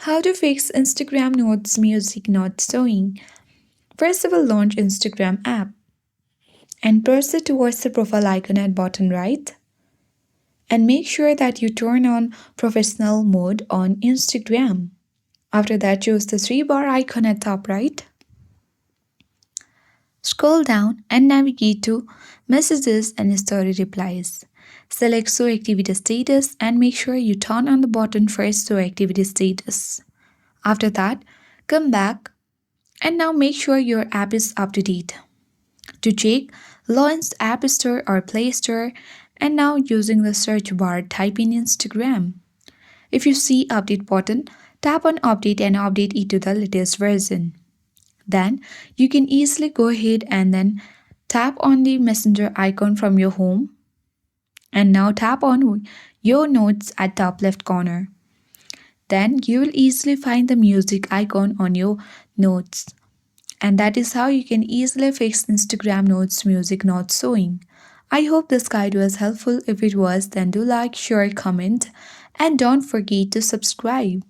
How to fix Instagram Notes music not showing. First, I will launch Instagram app and proceed towards the profile icon at bottom right. And make sure that you turn on professional mode on Instagram. After that, choose the three bar icon at top right. Scroll down and navigate to Messages and Story Replies. Select Show Activity Status and make sure you turn on the button for Show Activity Status. After that, come back and now make sure your app is up to date. To check, launch App Store or Play Store and now using the search bar type in Instagram. If you see update button, tap on update and update it to the latest version. Then you can easily go ahead and then tap on the messenger icon from your home and now tap on your notes at top left corner. Then you will easily find the music icon on your notes. And that is how you can easily fix Instagram notes music not showing. I hope this guide was helpful. If it was, then do like, share, comment, and don't forget to subscribe.